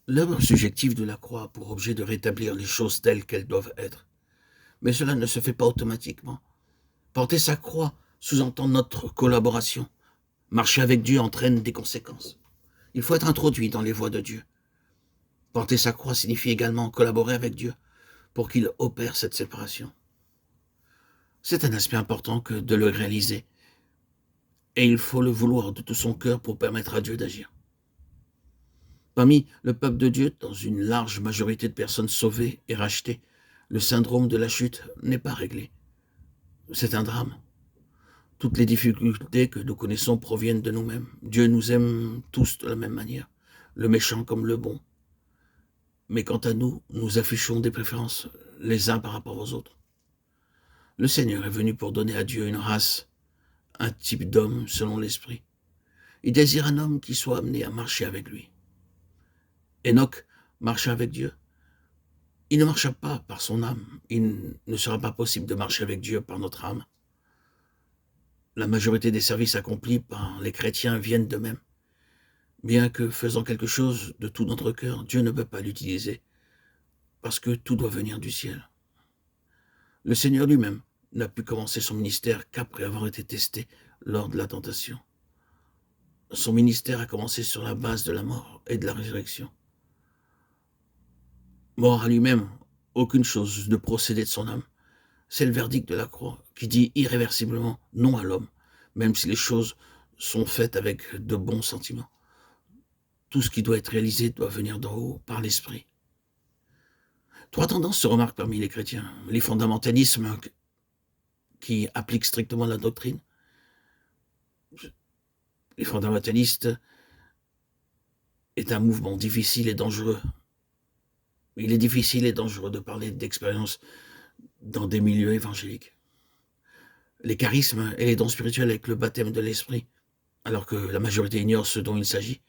L'œuvre subjective de la croix a pour objet de rétablir les choses telles qu'elles doivent être. Mais cela ne se fait pas automatiquement. Porter sa croix sous-entend notre collaboration. Marcher avec Dieu entraîne des conséquences. Il faut être introduit dans les voies de Dieu. Porter sa croix signifie également collaborer avec Dieu pour qu'il opère cette séparation. C'est un aspect important que de le réaliser, et il faut le vouloir de tout son cœur pour permettre à Dieu d'agir. Parmi le peuple de Dieu, dans une large majorité de personnes sauvées et rachetées, le syndrome de la chute n'est pas réglé. C'est un drame. Toutes les difficultés que nous connaissons proviennent de nous-mêmes. Dieu nous aime tous de la même manière, le méchant comme le bon. Mais quant à nous, nous affichons des préférences les uns par rapport aux autres. Le Seigneur est venu pour donner à Dieu une race, un type d'homme selon l'esprit. Il désire un homme qui soit amené à marcher avec lui. Enoch marcha avec Dieu. Il ne marcha pas par son âme. Il ne sera pas possible de marcher avec Dieu par notre âme. La majorité des services accomplis par les chrétiens viennent d'eux-mêmes. Bien que faisant quelque chose de tout notre cœur, Dieu ne peut pas l'utiliser, parce que tout doit venir du ciel. Le Seigneur lui-même n'a pu commencer son ministère qu'après avoir été testé lors de la tentation. Son ministère a commencé sur la base de la mort et de la résurrection. Mort à lui-même, aucune chose ne procédait de son âme. C'est le verdict de la croix qui dit irréversiblement non à l'homme, même si les choses sont faites avec de bons sentiments. Tout ce qui doit être réalisé doit venir d'en haut, par l'esprit. Trois tendances se remarquent parmi les chrétiens. Les fondamentalismes qui appliquent strictement la doctrine. Les fondamentalistes est un mouvement difficile et dangereux. Il est difficile et dangereux de parler d'expérience dans des milieux évangéliques. Les charismes et les dons spirituels avec le baptême de l'esprit, alors que la majorité ignore ce dont il s'agit.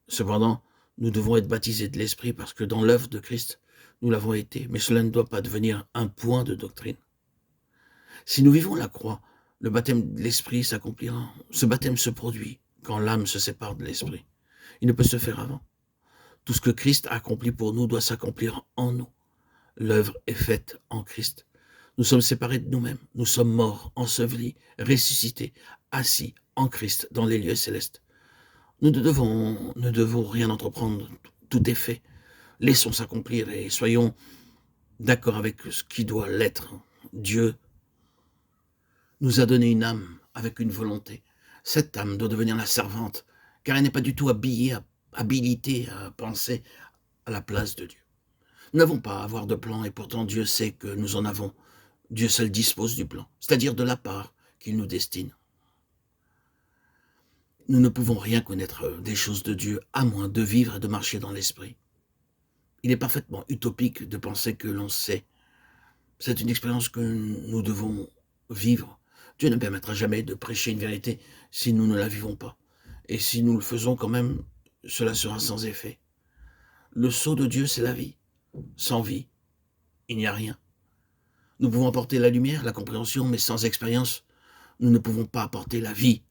Cependant, nous devons être baptisés de l'esprit parce que dans l'œuvre de Christ, nous l'avons été, mais cela ne doit pas devenir un point de doctrine. Si nous vivons la croix, le baptême de l'esprit s'accomplira. Ce baptême se produit quand l'âme se sépare de l'esprit. Il ne peut se faire avant. Tout ce que Christ a accompli pour nous doit s'accomplir en nous. L'œuvre est faite en Christ. Nous sommes séparés de nous-mêmes. Nous sommes morts, ensevelis, ressuscités, assis en Christ dans les lieux célestes. Nous ne devons rien entreprendre. Tout est fait. Laissons s'accomplir et soyons d'accord avec ce qui doit l'être. Dieu nous a donné une âme avec une volonté. Cette âme doit devenir la servante, car elle n'est pas du tout habilitée à penser à la place de Dieu. Nous n'avons pas à avoir de plan, et pourtant Dieu sait que nous en avons. Dieu seul dispose du plan, c'est-à-dire de la part qu'il nous destine. Nous ne pouvons rien connaître des choses de Dieu, à moins de vivre et de marcher dans l'esprit. Il est parfaitement utopique de penser que l'on sait. C'est une expérience que nous devons vivre. Dieu ne permettra jamais de prêcher une vérité si nous ne la vivons pas. Et si nous le faisons quand même, cela sera sans effet. Le sceau de Dieu, c'est la vie. Sans vie, il n'y a rien. Nous pouvons apporter la lumière, la compréhension, mais sans expérience, nous ne pouvons pas apporter la vie.